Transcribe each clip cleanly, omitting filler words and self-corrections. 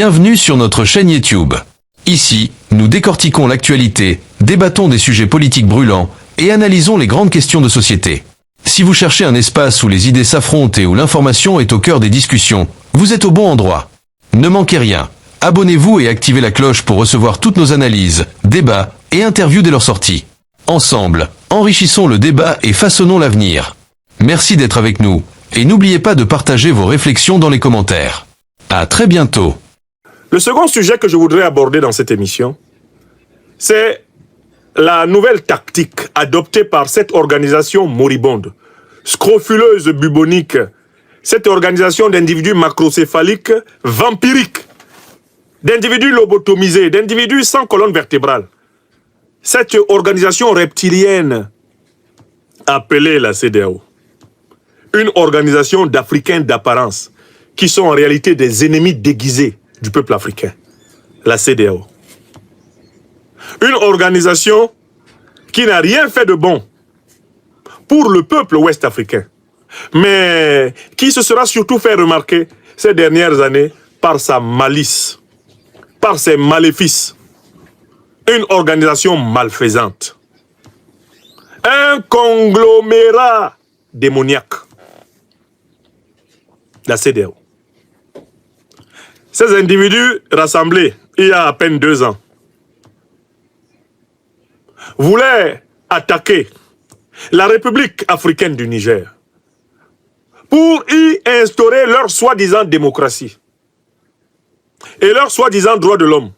Bienvenue sur notre chaîne YouTube. Ici, nous décortiquons l'actualité, débattons des sujets politiques brûlants et analysons les grandes questions de société. Si vous cherchez un espace où les idées s'affrontent et où l'information est au cœur des discussions, vous êtes au bon endroit. Ne manquez rien. Abonnez-vous et activez la cloche pour recevoir toutes nos analyses, débats et interviews dès leur sortie. Ensemble, enrichissons le débat et façonnons l'avenir. Merci d'être avec nous et n'oubliez pas de partager vos réflexions dans les commentaires. À très bientôt. Le second sujet que je voudrais aborder dans cette émission, c'est la nouvelle tactique adoptée par cette organisation moribonde, scrofuleuse, bubonique, cette organisation d'individus macrocéphaliques, vampiriques, d'individus lobotomisés, d'individus sans colonne vertébrale. Cette organisation reptilienne appelée la CEDEAO, une organisation d'Africains d'apparence qui sont en réalité des ennemis déguisés du peuple africain, la CEDEAO. Une organisation qui n'a rien fait de bon pour le peuple ouest-africain, mais qui se sera surtout fait remarquer ces dernières années par sa malice, par ses maléfices. Une organisation malfaisante. Un conglomérat démoniaque. La CEDEAO. Ces individus rassemblés il y a à peine 2 ans voulaient attaquer la République africaine du Niger pour y instaurer leur soi-disant démocratie et leurs soi-disant droits de l'homme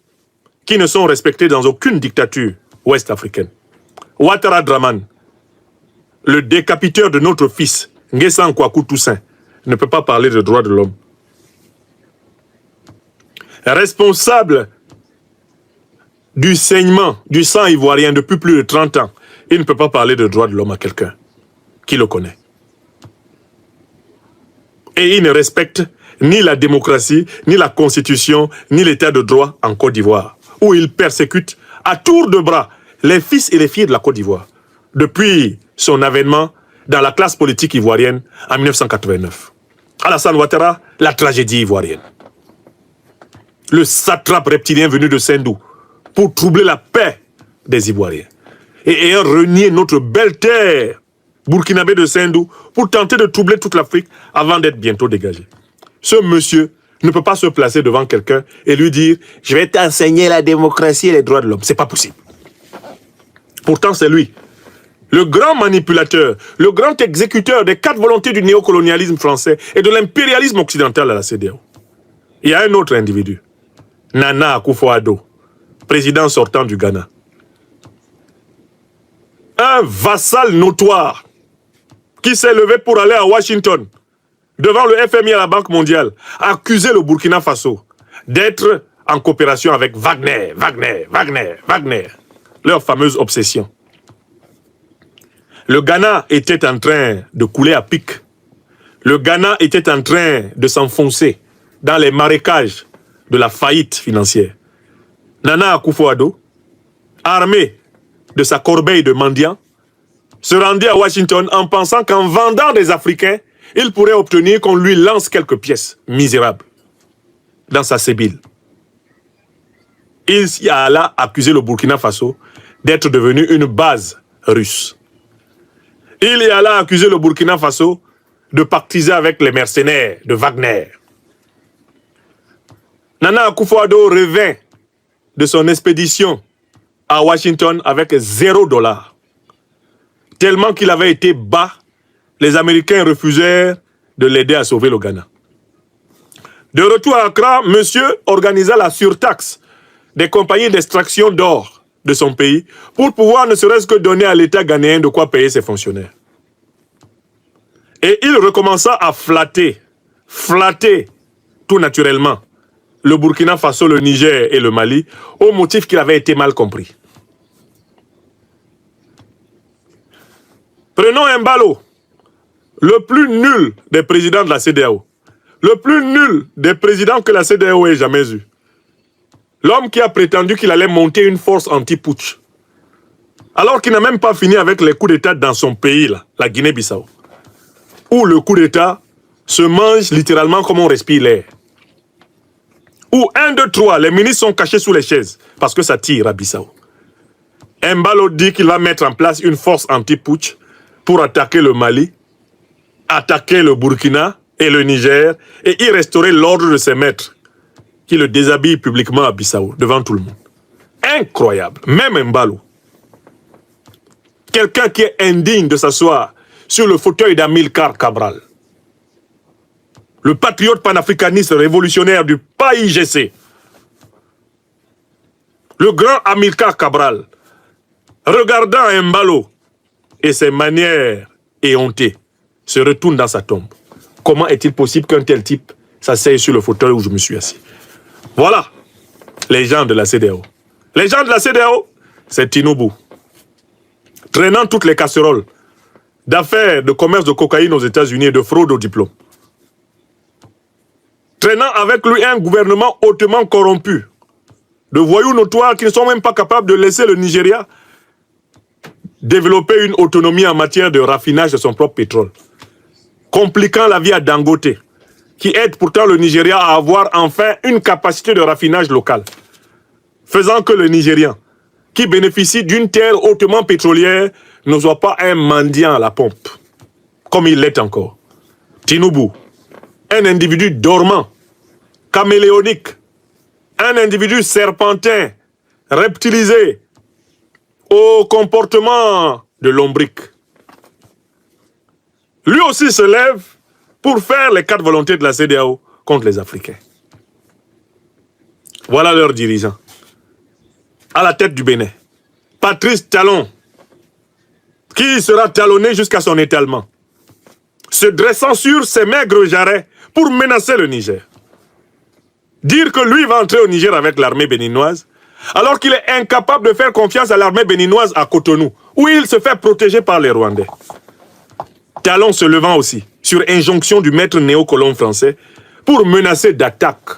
qui ne sont respectés dans aucune dictature ouest-africaine. Ouattara Draman, le décapiteur de notre fils, Nguessan Kouakou Toussaint, ne peut pas parler de droits de l'homme. Responsable du saignement du sang ivoirien depuis plus de 30 ans, il ne peut pas parler de droits de l'homme à quelqu'un qui le connaît. Et il ne respecte ni la démocratie, ni la constitution, ni l'état de droit en Côte d'Ivoire, où il persécute à tour de bras les fils et les filles de la Côte d'Ivoire, depuis son avènement dans la classe politique ivoirienne en 1989. Alassane Ouattara, la tragédie ivoirienne. Le satrape reptilien venu de Sendou pour troubler la paix des Ivoiriens. Et ayant renié notre belle terre burkinabé de Sendou pour tenter de troubler toute l'Afrique avant d'être bientôt dégagé. Ce monsieur ne peut pas se placer devant quelqu'un et lui dire « Je vais t'enseigner la démocratie et les droits de l'homme ». C'est pas possible. Pourtant, c'est lui, le grand manipulateur, le grand exécuteur des 4 volontés du néocolonialisme français et de l'impérialisme occidental à la CEDEAO. Il y a un autre individu, Nana Akufo-Addo, président sortant du Ghana. Un vassal notoire qui s'est levé pour aller à Washington, devant le FMI et la Banque mondiale, accuser le Burkina Faso d'être en coopération avec Wagner, leur fameuse obsession. Le Ghana était en train de couler à pic. Le Ghana était en train de s'enfoncer dans les marécages de la faillite financière. Nana Akufo-Addo, armé de sa corbeille de mendiants, se rendit à Washington en pensant qu'en vendant des Africains, il pourrait obtenir qu'on lui lance quelques pièces misérables dans sa sébile. Il y a là accusé le Burkina Faso d'être devenu une base russe. Il y a là accusé le Burkina Faso de pactiser avec les mercenaires de Wagner. Nana Akufo-Addo revint de son expédition à Washington avec $0. Tellement qu'il avait été bas, les Américains refusèrent de l'aider à sauver le Ghana. De retour à Accra, monsieur organisa la surtaxe des compagnies d'extraction d'or de son pays pour pouvoir ne serait-ce que donner à l'État ghanéen de quoi payer ses fonctionnaires. Et il recommença à flatter tout naturellement le Burkina Faso, le Niger et le Mali au motif qu'il avait été mal compris. Prenons Embalo, le plus nul des présidents de la CEDEAO, le plus nul des présidents que la CEDEAO ait jamais eu. L'homme qui a prétendu qu'il allait monter une force anti-putsch, alors qu'il n'a même pas fini avec les coups d'État dans son pays, là, la Guinée-Bissau, où le coup d'État se mange littéralement comme on respire l'air. où 1, 2, 3, les ministres sont cachés sous les chaises parce que ça tire à Bissau. Embalo dit qu'il va mettre en place une force anti-putsch pour attaquer le Mali, attaquer le Burkina et le Niger et y restaurer l'ordre de ses maîtres qui le déshabille publiquement à Bissau, devant tout le monde. Incroyable. Même Embalo. Quelqu'un qui est indigne de s'asseoir sur le fauteuil d'Amilcar Cabral. Le patriote panafricaniste révolutionnaire du PAIGC. Le grand Amilcar Cabral, regardant Embalo et ses manières éhontées, se retourne dans sa tombe. Comment est-il possible qu'un tel type s'asseye sur le fauteuil où je me suis assis? Voilà les gens de la CEDEAO. Les gens de la CEDEAO, c'est Tinubu. Traînant toutes les casseroles d'affaires de commerce de cocaïne aux États-Unis et de fraude au diplôme. Traînant avec lui un gouvernement hautement corrompu, de voyous notoires qui ne sont même pas capables de laisser le Nigeria développer une autonomie en matière de raffinage de son propre pétrole, compliquant la vie à Dangote, qui aide pourtant le Nigeria à avoir enfin une capacité de raffinage local, faisant que le Nigérian, qui bénéficie d'une terre hautement pétrolière, ne soit pas un mendiant à la pompe, comme il l'est encore. Tinubu, un individu dormant, caméléonique, un individu serpentin, reptilisé, au comportement de lombric. Lui aussi se lève pour faire les 4 volontés de la CEDEAO contre les Africains. Voilà leur dirigeant. À la tête du Bénin, Patrice Talon, qui sera talonné jusqu'à son étalement, se dressant sur ses maigres jarrets pour menacer le Niger. Dire que lui va entrer au Niger avec l'armée béninoise, alors qu'il est incapable de faire confiance à l'armée béninoise à Cotonou, où il se fait protéger par les Rwandais. Talon se levant aussi, sur injonction du maître néocolon français, pour menacer d'attaque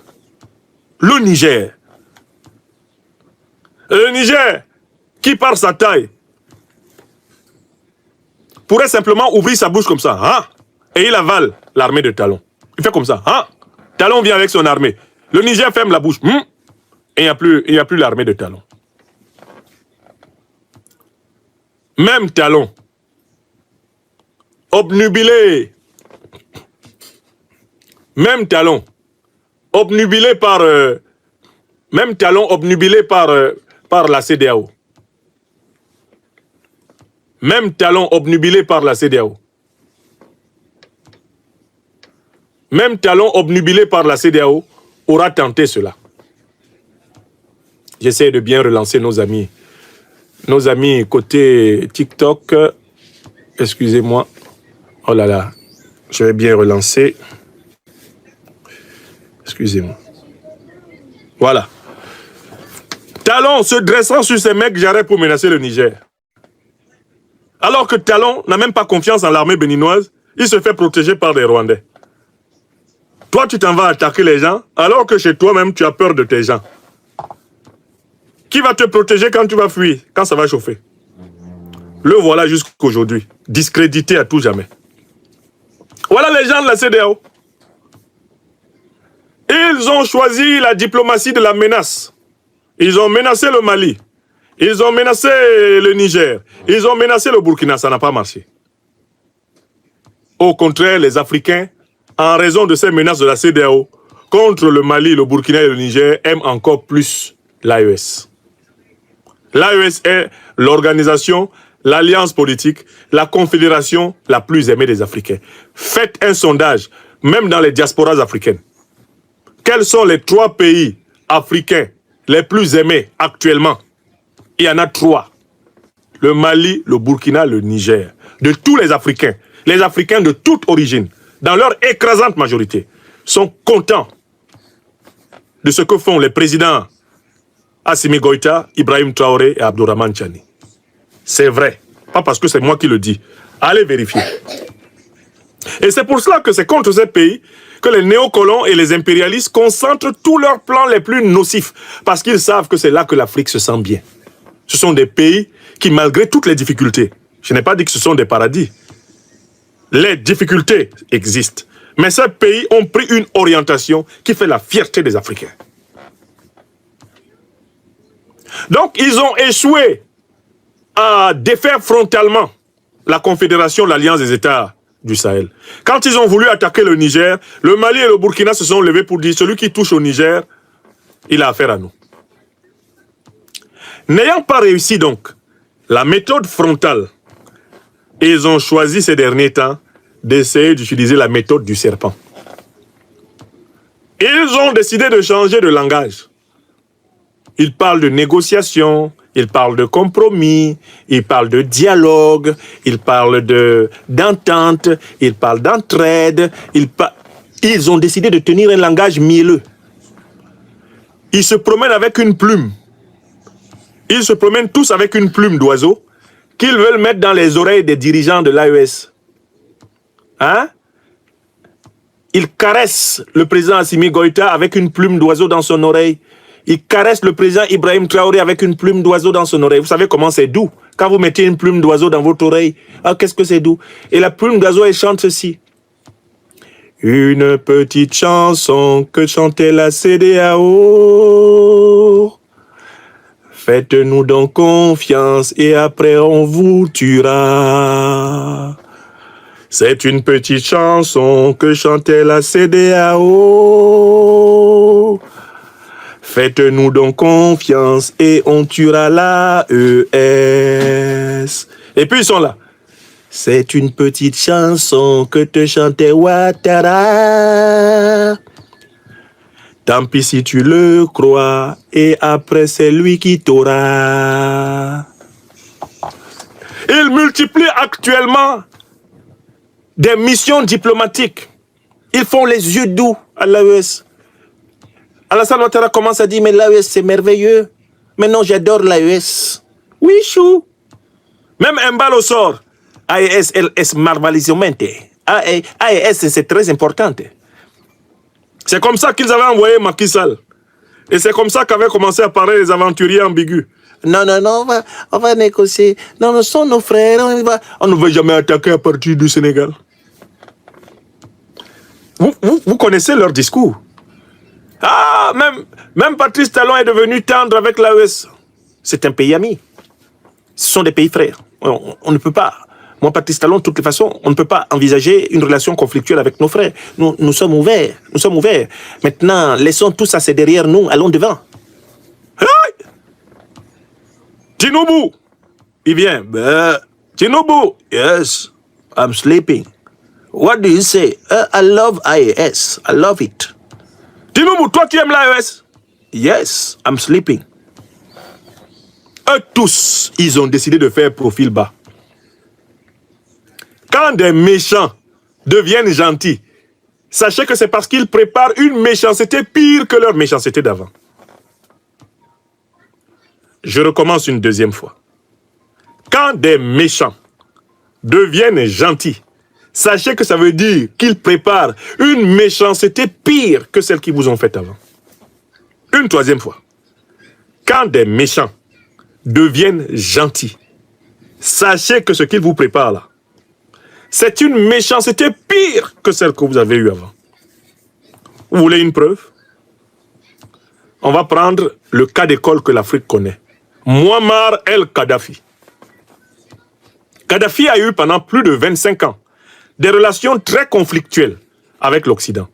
le Niger. Le Niger, qui par sa taille, pourrait simplement ouvrir sa bouche comme ça, hein, et il avale l'armée de Talon. Il fait comme ça, hein. Talon vient avec son armée. Le Niger ferme la bouche, et il n'y a plus l'armée de Talon. Même Talon, obnubilé, obnubilé par la CEDEAO. Même Talon obnubilé par la CEDEAO. Même Talon obnubilé par la CEDEAO aura tenté cela. J'essaie de bien relancer nos amis. Nos amis côté TikTok. Excusez-moi. Oh là là. Je vais bien relancer. Excusez-moi. Voilà. Talon se dressant sur ses mecs jarrets pour menacer le Niger. Alors que Talon n'a même pas confiance en l'armée béninoise, il se fait protéger par des Rwandais. Toi, tu t'en vas attaquer les gens, alors que chez toi-même, tu as peur de tes gens. Qui va te protéger quand tu vas fuir, quand ça va chauffer? Le voilà jusqu'aujourd'hui, discrédité à tout jamais. Voilà les gens de la CEDEAO. Ils ont choisi la diplomatie de la menace. Ils ont menacé le Mali. Ils ont menacé le Niger. Ils ont menacé le Burkina. Ça n'a pas marché. Au contraire, les Africains, en raison de ces menaces de la CEDEAO, contre le Mali, le Burkina et le Niger, aiment encore plus l'AES. L'AES est l'organisation, l'alliance politique, la confédération la plus aimée des Africains. Faites un sondage, même dans les diasporas africaines. Quels sont les 3 pays africains les plus aimés actuellement? Il y en a 3. Le Mali, le Burkina, le Niger. De tous les Africains de toute origine, dans leur écrasante majorité, sont contents de ce que font les présidents Assimi Goïta, Ibrahim Traoré et Abdourahmane Tchani. C'est vrai. Pas parce que c'est moi qui le dis. Allez vérifier. Et c'est pour cela que c'est contre ces pays que les néocolons et les impérialistes concentrent tous leurs plans les plus nocifs. Parce qu'ils savent que c'est là que l'Afrique se sent bien. Ce sont des pays qui, malgré toutes les difficultés, je n'ai pas dit que ce sont des paradis. Les difficultés existent. Mais ces pays ont pris une orientation qui fait la fierté des Africains. Donc, ils ont échoué à défaire frontalement la Confédération, l'Alliance des États du Sahel. Quand ils ont voulu attaquer le Niger, le Mali et le Burkina se sont levés pour dire celui qui touche au Niger, il a affaire à nous. N'ayant pas réussi donc la méthode frontale, ils ont choisi ces derniers temps d'essayer d'utiliser la méthode du serpent. Ils ont décidé de changer de langage. Ils parlent de négociation, ils parlent de compromis, ils parlent de dialogue, ils parlent d'entente, ils parlent d'entraide. Ils ont décidé de tenir un langage mielleux. Ils se promènent avec une plume. Ils se promènent tous avec une plume d'oiseau qu'ils veulent mettre dans les oreilles des dirigeants de l'AES. Hein? Ils caressent le président Assimi Goïta avec une plume d'oiseau dans son oreille. Ils caressent le président Ibrahim Traoré avec une plume d'oiseau dans son oreille. Vous savez comment c'est doux quand vous mettez une plume d'oiseau dans votre oreille. Ah, qu'est-ce que c'est doux. Et la plume d'oiseau, elle chante ceci. Une petite chanson que chantait la CEDEAO. Faites-nous donc confiance et après on vous tuera. C'est une petite chanson que chantait la CEDEAO. Faites-nous donc confiance et on tuera la ES. Et puis ils sont là. C'est une petite chanson que te chantait Ouattara. Tant pis si tu le crois, et après c'est lui qui t'aura. Il multiplie actuellement des missions diplomatiques. Ils font les yeux doux à l'AES. Alassane Ouattara commence à dire, mais l'AES c'est merveilleux. Mais non, j'adore l'AES. Oui, chou. Même Mbalo sort. AES es marvalisamente. AES c'est très important. C'est comme ça qu'ils avaient envoyé Macky Sall. Et c'est comme ça qu'avaient commencé à parler les aventuriers ambigus. Non, non, non, on va négocier. Non, nous sommes nos frères. On ne va jamais attaquer à partir du Sénégal. Vous connaissez leur discours. Ah, même Patrice Talon est devenu tendre avec l'AES. C'est un pays ami. Ce sont des pays frères. On ne peut pas... Moi, Patrice Talon, de toutes les façons, on ne peut pas envisager une relation conflictuelle avec nos frères. Nous sommes ouverts. Nous sommes ouverts. Maintenant, laissons tout ça, c'est derrière nous. Allons devant. Hey! Tinubu, il vient. Tinubu, yes, I'm sleeping. What do you say? I love IAS. I love it. Tinubu, toi qui aimes l'IAS? Yes, I'm sleeping. Eux tous, ils ont décidé de faire profil bas. Quand des méchants deviennent gentils, sachez que c'est parce qu'ils préparent une méchanceté pire que leur méchanceté d'avant. Je recommence une deuxième fois. Quand des méchants deviennent gentils, sachez que ça veut dire qu'ils préparent une méchanceté pire que celle qu'ils vous ont faite avant. Une troisième fois. Quand des méchants deviennent gentils, sachez que ce qu'ils vous préparent là, c'est une méchanceté pire que celle que vous avez eue avant. Vous voulez une preuve? On va prendre le cas d'école que l'Afrique connaît. Muammar el-Kadhafi. Kadhafi a eu pendant plus de 25 ans des relations très conflictuelles avec l'Occident.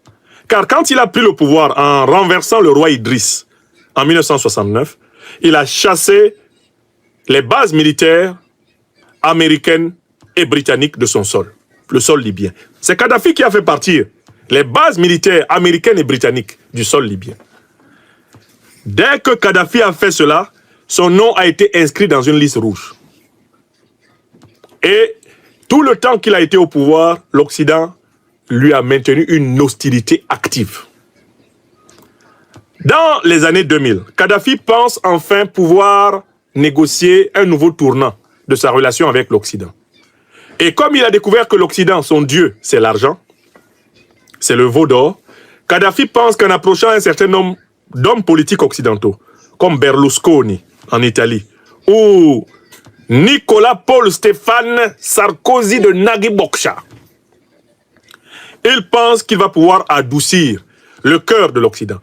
Car quand il a pris le pouvoir en renversant le roi Idriss en 1969, il a chassé les bases militaires américaines et britanniques de son sol, le sol libyen. C'est Kadhafi qui a fait partir les bases militaires américaines et britanniques du sol libyen. Dès que Kadhafi a fait cela, son nom a été inscrit dans une liste rouge. Et tout le temps qu'il a été au pouvoir, l'Occident lui a maintenu une hostilité active. Dans les années 2000, Kadhafi pense enfin pouvoir négocier un nouveau tournant de sa relation avec l'Occident. Et comme il a découvert que l'Occident, son Dieu, c'est l'argent, c'est le veau d'or, Kadhafi pense qu'en approchant un certain nombre d'hommes politiques occidentaux, comme Berlusconi en Italie, ou Nicolas Paul Stéphane Sarkozy de Nagui Boksha, il pense qu'il va pouvoir adoucir le cœur de l'Occident.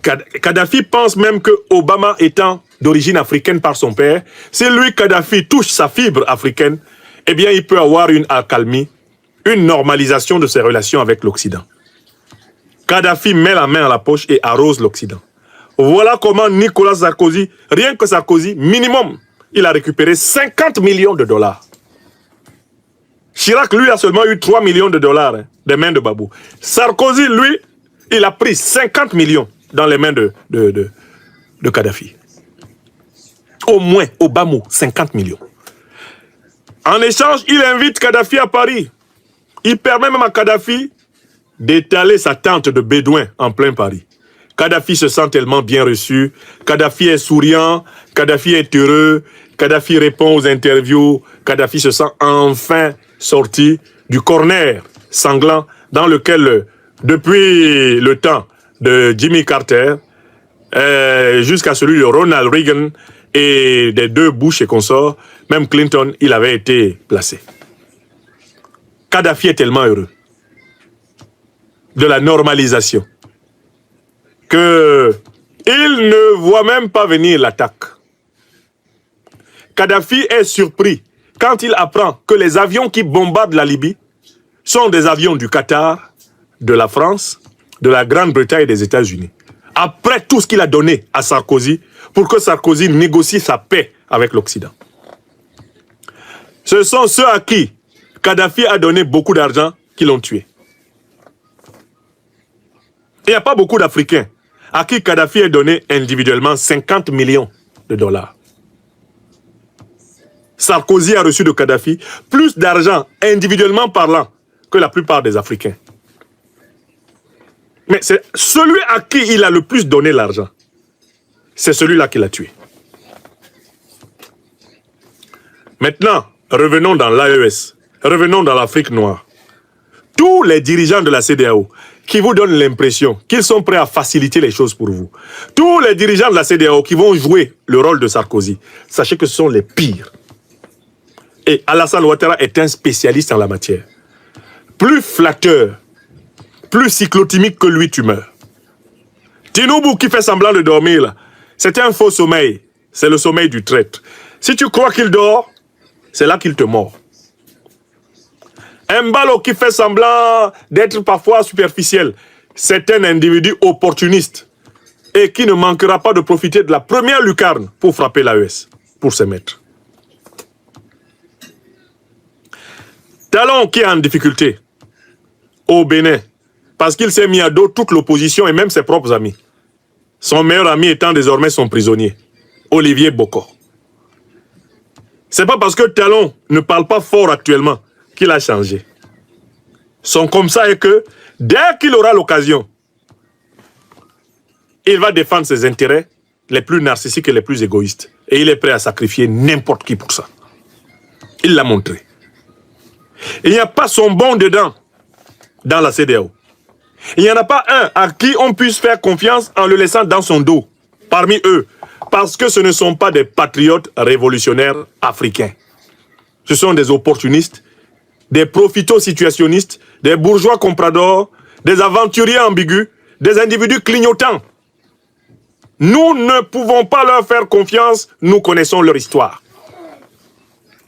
Kadhafi pense même que Obama étant d'origine africaine par son père, si lui, Kadhafi, touche sa fibre africaine, eh bien, il peut avoir une accalmie, une normalisation de ses relations avec l'Occident. Kadhafi met la main à la poche et arrose l'Occident. Voilà comment Nicolas Sarkozy, rien que Sarkozy, minimum, il a récupéré 50 millions de dollars. Chirac, lui, a seulement eu 3 millions de dollars des mains de Babou. Sarkozy, lui, il a pris 50 millions dans les mains de Kadhafi. Au moins, au bas mot, 50 millions. En échange, il invite Kadhafi à Paris. Il permet même à Kadhafi d'étaler sa tente de bédouins en plein Paris. Kadhafi se sent tellement bien reçu. Kadhafi est souriant. Kadhafi est heureux. Kadhafi répond aux interviews. Kadhafi se sent enfin sorti du corner sanglant dans lequel, depuis le temps de Jimmy Carter, jusqu'à celui de Ronald Reagan et des deux Bush et consorts, même Clinton, il avait été placé. Kadhafi est tellement heureux de la normalisation que il ne voit même pas venir l'attaque. Kadhafi est surpris quand il apprend que les avions qui bombardent la Libye sont des avions du Qatar, de la France, de la Grande-Bretagne et des États-Unis. Après tout ce qu'il a donné à Sarkozy pour que Sarkozy négocie sa paix avec l'Occident. Ce sont ceux à qui Kadhafi a donné beaucoup d'argent qui l'ont tué. Il n'y a pas beaucoup d'Africains à qui Kadhafi a donné individuellement 50 millions de dollars. Sarkozy a reçu de Kadhafi plus d'argent individuellement parlant que la plupart des Africains. Mais c'est celui à qui il a le plus donné l'argent. C'est celui-là qui l'a tué. Maintenant, revenons dans l'AES. Revenons dans l'Afrique noire. Tous les dirigeants de la CEDEAO qui vous donnent l'impression qu'ils sont prêts à faciliter les choses pour vous. Tous les dirigeants de la CEDEAO qui vont jouer le rôle de Sarkozy, sachez que ce sont les pires. Et Alassane Ouattara est un spécialiste en la matière. Plus flatteur, plus cyclotimique que lui, tu meurs. Tinubu qui fait semblant de dormir, c'est un faux sommeil. C'est le sommeil du traître. Si tu crois qu'il dort, c'est là qu'il te mord. Mbalo qui fait semblant d'être parfois superficiel, c'est un individu opportuniste et qui ne manquera pas de profiter de la première lucarne pour frapper l'AES, pour se mettre. Talon qui est en difficulté au Bénin, parce qu'il s'est mis à dos toute l'opposition et même ses propres amis. Son meilleur ami étant désormais son prisonnier, Olivier Bokor. C'est pas parce que Talon ne parle pas fort actuellement qu'il a changé. Son comme ça est que, dès qu'il aura l'occasion, il va défendre ses intérêts les plus narcissiques et les plus égoïstes. Et il est prêt à sacrifier n'importe qui pour ça. Il l'a montré. Il n'y a pas son bon dedans dans la CEDEAO. Il n'y en a pas un à qui on puisse faire confiance en le laissant dans son dos, parmi eux, parce que ce ne sont pas des patriotes révolutionnaires africains. Ce sont des opportunistes, des profito-situationnistes, des bourgeois compradors, des aventuriers ambigus, des individus clignotants. Nous ne pouvons pas leur faire confiance, nous connaissons leur histoire.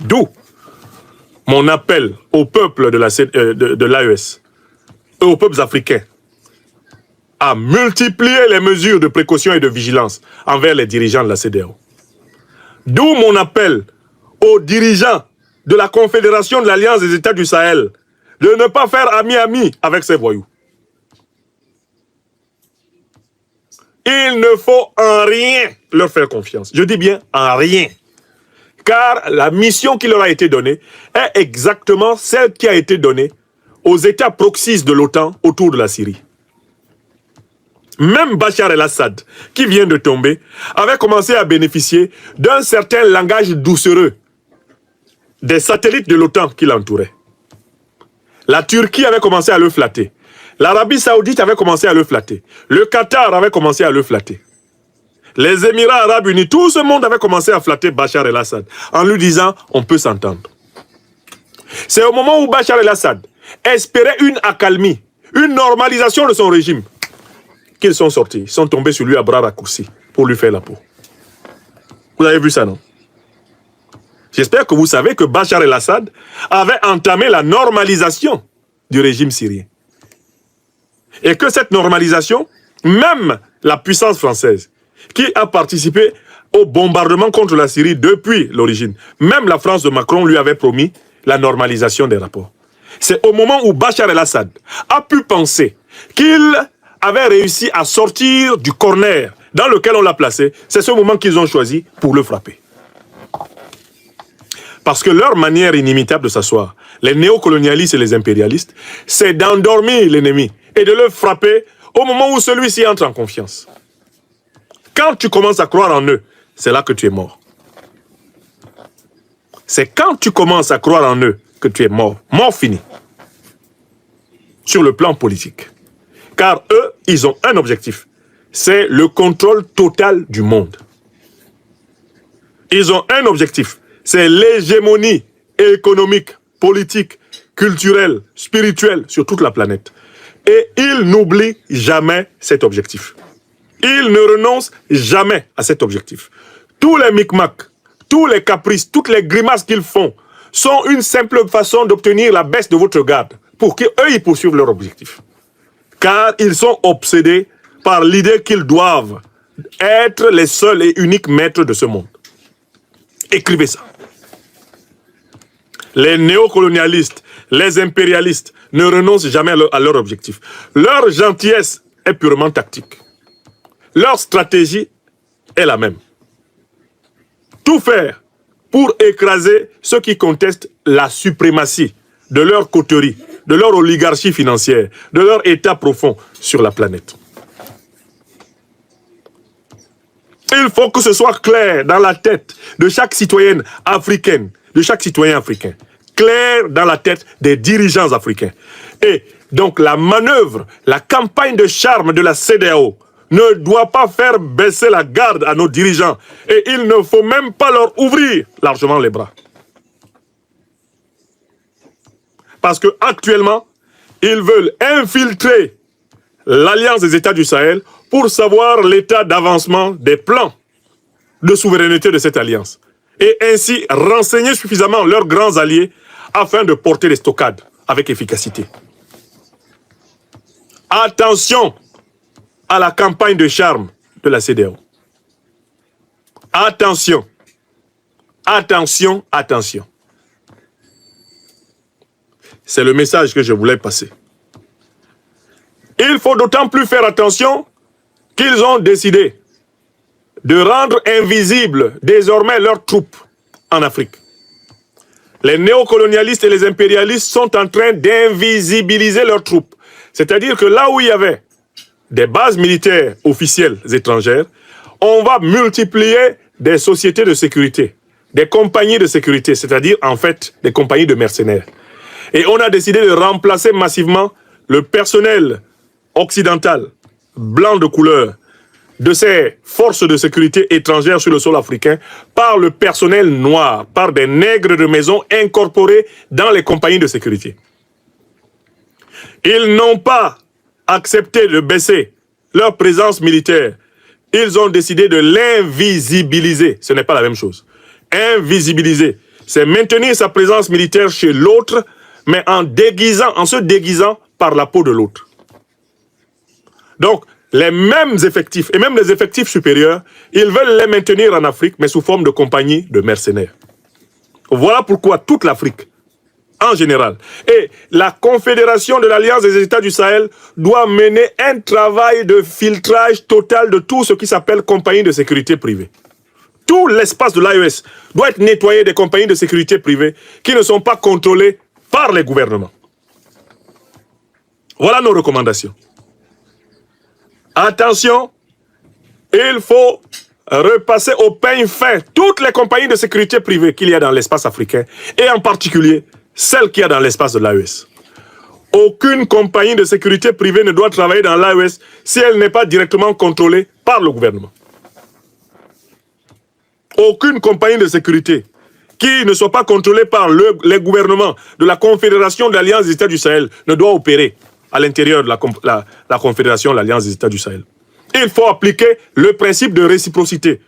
D'où mon appel au peuple de l'AES et aux peuples africains à multiplier les mesures de précaution et de vigilance envers les dirigeants de la CEDEAO. D'où mon appel aux dirigeants de la Confédération de l'Alliance des États du Sahel de ne pas faire ami-ami avec ces voyous. Il ne faut en rien leur faire confiance. Je dis bien en rien. Car la mission qui leur a été donnée est exactement celle qui a été donnée aux États proxys de l'OTAN autour de la Syrie. Même Bachar el-Assad, qui vient de tomber, avait commencé à bénéficier d'un certain langage doucereux des satellites de l'OTAN qui l'entouraient. La Turquie avait commencé à le flatter. L'Arabie Saoudite avait commencé à le flatter. Le Qatar avait commencé à le flatter. Les Émirats Arabes Unis, tout ce monde avait commencé à flatter Bachar el-Assad en lui disant « on peut s'entendre ». C'est au moment où Bachar el-Assad espérait une accalmie, une normalisation de son régime, qu'ils sont sortis, ils sont tombés sur lui à bras raccourcis pour lui faire la peau. Vous avez vu ça, non? J'espère que vous savez que Bachar el-Assad avait entamé la normalisation du régime syrien. Et que cette normalisation, même la puissance française, qui a participé au bombardement contre la Syrie depuis l'origine, même la France de Macron lui avait promis la normalisation des rapports. C'est au moment où Bachar el-Assad a pu penser qu'il avait réussi à sortir du corner dans lequel on l'a placé, c'est ce moment qu'ils ont choisi pour le frapper. Parce que leur manière inimitable de s'asseoir, les néocolonialistes et les impérialistes, c'est d'endormir l'ennemi et de le frapper au moment où celui-ci entre en confiance. Quand tu commences à croire en eux, c'est là que tu es mort. C'est quand tu commences à croire en eux que tu es mort. Mort fini. Sur le plan politique. Car eux, ils ont un objectif. C'est le contrôle total du monde. Ils ont un objectif. C'est l'hégémonie économique, politique, culturelle, spirituelle sur toute la planète. Et ils n'oublient jamais cet objectif. Ils ne renoncent jamais à cet objectif. Tous les micmacs, tous les caprices, toutes les grimaces qu'ils font sont une simple façon d'obtenir la baisse de votre garde pour qu'eux, ils poursuivent leur objectif. Car ils sont obsédés par l'idée qu'ils doivent être les seuls et uniques maîtres de ce monde. Écrivez ça. Les néocolonialistes, les impérialistes ne renoncent jamais à leur objectif. Leur gentillesse est purement tactique. Leur stratégie est la même. Tout faire pour écraser ceux qui contestent la suprématie de leur coterie, de leur oligarchie financière, de leur état profond sur la planète. Il faut que ce soit clair dans la tête de chaque citoyenne africaine, de chaque citoyen africain, clair dans la tête des dirigeants africains. Et donc la manœuvre, la campagne de charme de la CEDEAO ne doit pas faire baisser la garde à nos dirigeants. Et il ne faut même pas leur ouvrir largement les bras. Parce qu'actuellement, ils veulent infiltrer l'Alliance des États du Sahel pour savoir l'état d'avancement des plans de souveraineté de cette alliance. Et ainsi renseigner suffisamment leurs grands alliés afin de porter les stockades avec efficacité. Attention à la campagne de charme de la CEDEAO. Attention. Attention, attention. C'est le message que je voulais passer. Il faut d'autant plus faire attention qu'ils ont décidé de rendre invisibles désormais leurs troupes en Afrique. Les néocolonialistes et les impérialistes sont en train d'invisibiliser leurs troupes. C'est-à-dire que là où il y avait des bases militaires officielles étrangères, on va multiplier des sociétés de sécurité, des compagnies de sécurité, c'est-à-dire en fait des compagnies de mercenaires. Et on a décidé de remplacer massivement le personnel occidental, blanc de couleur, de ces forces de sécurité étrangères sur le sol africain par le personnel noir, par des nègres de maison incorporés dans les compagnies de sécurité. Ils n'ont pas accepté de baisser leur présence militaire. Ils ont décidé de l'invisibiliser. Ce n'est pas la même chose. Invisibiliser, c'est maintenir sa présence militaire chez l'autre, mais en se déguisant par la peau de l'autre. Donc, les mêmes effectifs, et même les effectifs supérieurs, ils veulent les maintenir en Afrique, mais sous forme de compagnies de mercenaires. Voilà pourquoi toute l'Afrique, en général, et la Confédération de l'Alliance des États du Sahel doit mener un travail de filtrage total de tout ce qui s'appelle compagnie de sécurité privée. Tout l'espace de l'AES doit être nettoyé des compagnies de sécurité privées qui ne sont pas contrôlées par les gouvernements. Voilà nos recommandations. Attention, il faut repasser au peigne fin toutes les compagnies de sécurité privées qu'il y a dans l'espace africain et en particulier celles qu'il y a dans l'espace de l'AES. Aucune compagnie de sécurité privée ne doit travailler dans l'AES si elle n'est pas directement contrôlée par le gouvernement. Aucune compagnie de sécurité qui ne soit pas contrôlée par les gouvernements de la Confédération de l'Alliance des États du Sahel ne doit opérer à l'intérieur de la Confédération de l'Alliance des États du Sahel. Il faut appliquer le principe de réciprocité.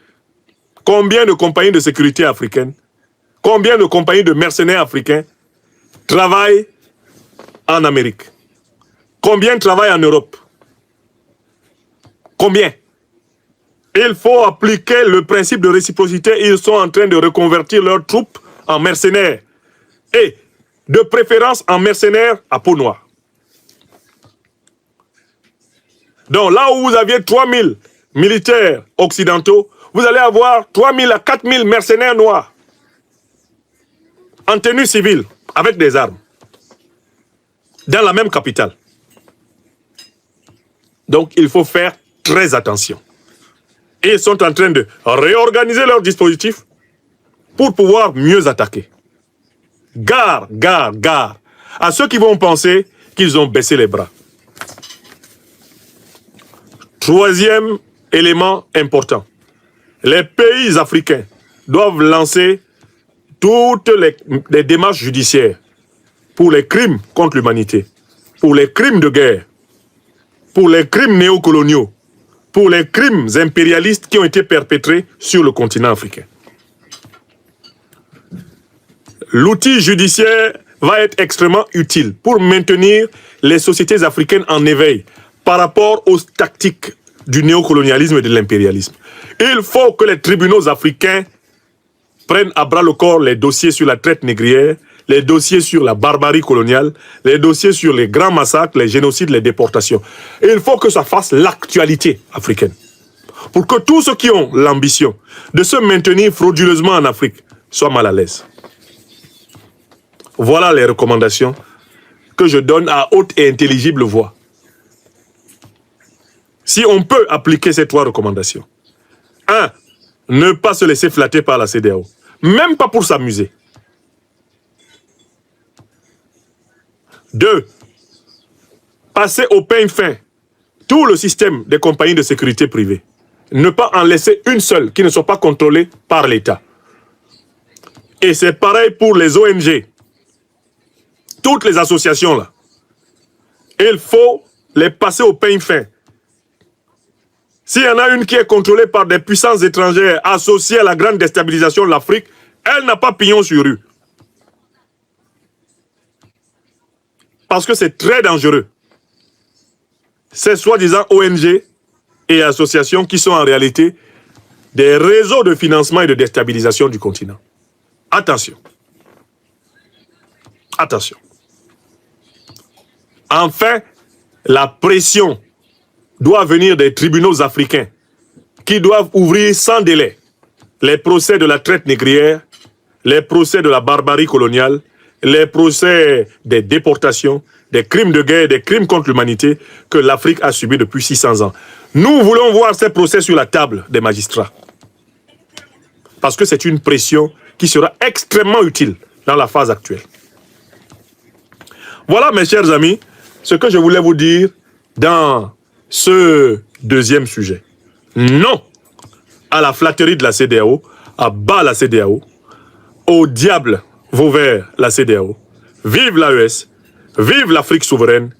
Combien de compagnies de sécurité africaines, combien de compagnies de mercenaires africains travaillent en Amérique? Combien travaillent en Europe? Combien? Il faut appliquer le principe de réciprocité. Ils sont en train de reconvertir leurs troupes en mercenaires. Et de préférence en mercenaires à peau noire. Donc là où vous aviez 3000 militaires occidentaux, vous allez avoir 3000 à 4000 mercenaires noirs. En tenue civile, avec des armes. Dans la même capitale. Donc il faut faire très attention. Ils sont en train de réorganiser leur dispositif pour pouvoir mieux attaquer. Gare, gare, gare à ceux qui vont penser qu'ils ont baissé les bras. Troisième élément important. Les pays africains doivent lancer toutes les démarches judiciaires pour les crimes contre l'humanité, pour les crimes de guerre, pour les crimes néocoloniaux, pour les crimes impérialistes qui ont été perpétrés sur le continent africain. L'outil judiciaire va être extrêmement utile pour maintenir les sociétés africaines en éveil par rapport aux tactiques du néocolonialisme et de l'impérialisme. Il faut que les tribunaux africains prennent à bras le corps les dossiers sur la traite négrière, les dossiers sur la barbarie coloniale, les dossiers sur les grands massacres, les génocides, les déportations. Et il faut que ça fasse l'actualité africaine. Pour que tous ceux qui ont l'ambition de se maintenir frauduleusement en Afrique soient mal à l'aise. Voilà les recommandations que je donne à haute et intelligible voix. Si on peut appliquer ces 3 recommandations. 1. Ne pas se laisser flatter par la CEDEAO. Même pas pour s'amuser. 2. Passer au peigne fin tout le système des compagnies de sécurité privées. Ne pas en laisser une seule qui ne soit pas contrôlée par l'État. Et c'est pareil pour les ONG. Toutes les associations là. Il faut les passer au peigne fin. S'il y en a une qui est contrôlée par des puissances étrangères associées à la grande déstabilisation de l'Afrique, elle n'a pas pignon sur rue. Parce que c'est très dangereux. Ces soi-disant ONG et associations qui sont en réalité des réseaux de financement et de déstabilisation du continent. Attention. Attention. Enfin, la pression doit venir des tribunaux africains qui doivent ouvrir sans délai les procès de la traite négrière, les procès de la barbarie coloniale, les procès des déportations, des crimes de guerre, des crimes contre l'humanité que l'Afrique a subis depuis 600 ans. Nous voulons voir ces procès sur la table des magistrats. Parce que c'est une pression qui sera extrêmement utile dans la phase actuelle. Voilà, mes chers amis, ce que je voulais vous dire dans ce deuxième sujet. Non à la flatterie de la CEDEAO, à bas la CEDEAO, au diable vauvert la CEDEAO. Vive l'AES, vive l'Afrique souveraine,